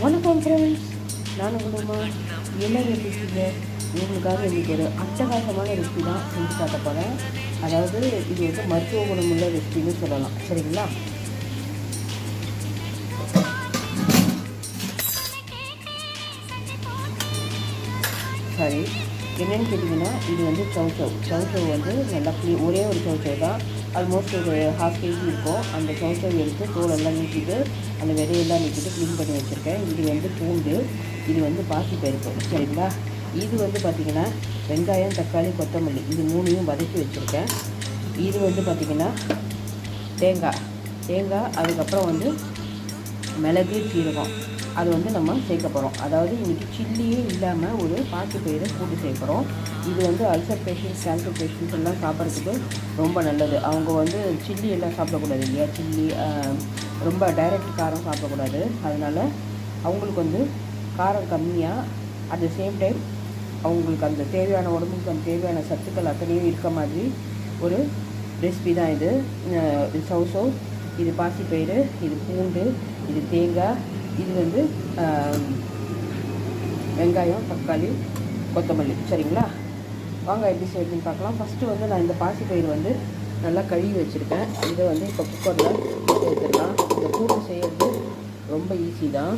வணக்கம் ஃப்ரெண்ட்ஸ், நான் உங்களுமா என்ன ரெசிபிங்க உங்களுக்காக இன்றைக்கி ஒரு அட்டகாசமான ரெசிபி தான் செஞ்சு காட்ட போகிறேன். அதாவது இது வந்து மருத்துவ குணமுள்ள ரெசிபின்னு சொல்லலாம். சரிங்களா? சரி, என்னென்னு கேட்டிங்கன்னா, இது வந்து சவுச்சவ் வந்து நல்லா ஒரே ஒரு சவுச்சவ் தான். ஆல்மோஸ்ட் ஒரு 1/2 kg இருக்கும். அந்த சவுச்சவ் எடுத்து தோலெல்லாம் நீக்கிட்டு அந்த விதையெல்லாம் நீக்கிட்டு க்ளீன் பண்ணி வச்சுருக்கேன். இது வந்து பூண்டு, இது வந்து பாசிப்பருப்பு. சரிங்களா? இது வந்து பார்த்திங்கன்னா வெங்காயம், தக்காளி, கொத்தமல்லி இது 3ஐயும் வதக்கி வச்சுருக்கேன். இது வந்து பார்த்திங்கன்னா தேங்காய், அதுக்கப்புறம் வந்து மிளகு, சீரகம் அது வந்து நம்ம சேர்க்க போகிறோம். அதாவது இன்றைக்கி சில்லியே இல்லாமல் ஒரு பாசிப்பயிரை போட்டு சேர்க்குறோம். இது வந்து அல்சர் பேஷண்ட்ஸ், கேன்சர் பேஷண்ட்ஸ் எல்லாம் சாப்பிட்றதுக்கு ரொம்ப நல்லது. அவங்க வந்து சில்லி எல்லாம் சாப்பிடக்கூடாது இல்லையா? சில்லி ரொம்ப டைரக்ட் காரம் சாப்பிடக்கூடாது. அதனால் அவங்களுக்கு வந்து காரம் கம்மியாக, அட் த சேம் டைம் அவங்களுக்கு அந்த தேவையான உடம்புக்கு அந்த தேவையான சத்துக்கள் அத்தனையும் இருக்க மாதிரி ஒரு ரெசிபி தான் இது. சவுசவ், இது பாசிப்பயிறு, இது பூண்டு, இது தேங்காய், இது வந்து வெங்காயம், தக்காளி, கொத்தமல்லி. சரிங்களா? வாங்க எப்படி செய்யணும்னு பார்க்கலாம். ஃபஸ்ட்டு வந்து நான் இந்த பாசிப்பயிறு வந்து நல்லா கழுவி வச்சுருக்கேன். இதை வந்து இப்போ குக்கரில் சேர்த்துடலாம். இந்த கூட்டு செய்கிறது ரொம்ப ஈஸி தான்.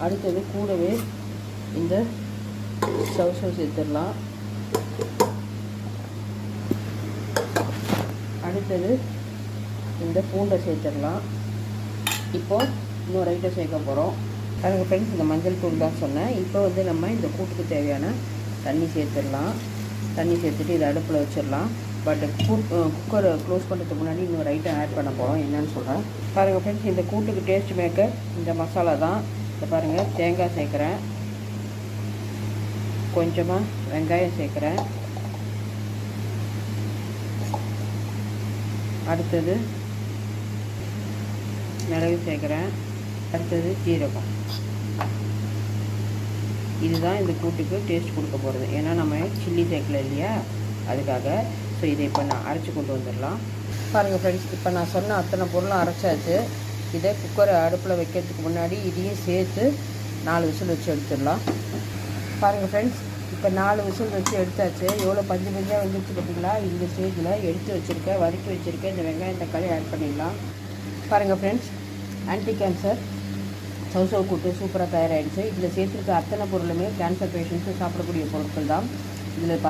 அடுத்தது கூடவே இந்த சவுசவ் சேர்த்துடலாம். அடுத்தது இந்த பூண்டை சேர்த்துடலாம். இப்போது இன்னொரு ஐட்டம் சேர்க்க போகிறோம். அதுக்கு ஃப்ரெண்ட்ஸ், இந்த மஞ்சள் தூள் தான் சொன்னேன். இப்போ வந்து நம்ம இந்த கூட்டுக்கு தேவையான தண்ணி சேர்த்துடலாம். தண்ணி சேர்த்துட்டு இதை அடுப்பில் வச்சிடலாம். பட் குக்கரை க்ளோஸ் பண்ணுறதுக்கு முன்னாடி இன்னொரு ஐட்டம் ஆட் பண்ண போகிறோம். என்னென்னு சொல்கிறேன் பாருங்கள் ஃப்ரெண்ட்ஸ். இந்த கூட்டுக்கு டேஸ்ட் மேக்கர் இந்த மசாலா தான். இதை பாருங்கள், தேங்காய் சேர்க்குறேன், கொஞ்சமாக வெங்காயம் சேர்க்குறேன், அடுத்தது மிளகு சேர்க்குறேன், அடுத்தது ஜீரகம். இதுதான் இந்த கூட்டுக்கு டேஸ்ட் கொடுக்க போகிறது. ஏன்னா நம்ம சில்லி சேர்க்கல இல்லையா, அதுக்காக. ஸோ இதை இப்போ நான் அரைச்சி கொண்டு வந்துடலாம். பாருங்கள் ஃப்ரெண்ட்ஸ், இப்போ நான் சொன்ன அத்தனை பொருளும் அரைச்சாச்சு. இதை குக்கரை அடுப்பில் வைக்கிறதுக்கு முன்னாடி இதையும் சேர்த்து 4 விசில் வச்சு எடுத்துடலாம். பாருங்கள் ஃப்ரெண்ட்ஸ், இப்போ 4 விசில் வச்சு எடுத்தாச்சு. எவ்வளோ பஞ்சு பஞ்சாக வந்துச்சு பார்த்தீங்களா? இந்த ஸ்டேஜில் எடுத்து வச்சுருக்கேன், வதக்கி வச்சுருக்கேன் இந்த வெங்காயம், தக்காளி ஆட் பண்ணிடலாம். பாருங்கள் ஃப்ரெண்ட்ஸ், ஆன்டி கேன்சர் சவுசவ் கூட்டு சூப்பராக தயாராகிடுச்சு. இதில் சேர்த்துருக்க அத்தனை பொருளுமே கேன்சர் பேஷண்ட்ஸு சாப்பிடக்கூடிய பொருட்கள் தான். இதில்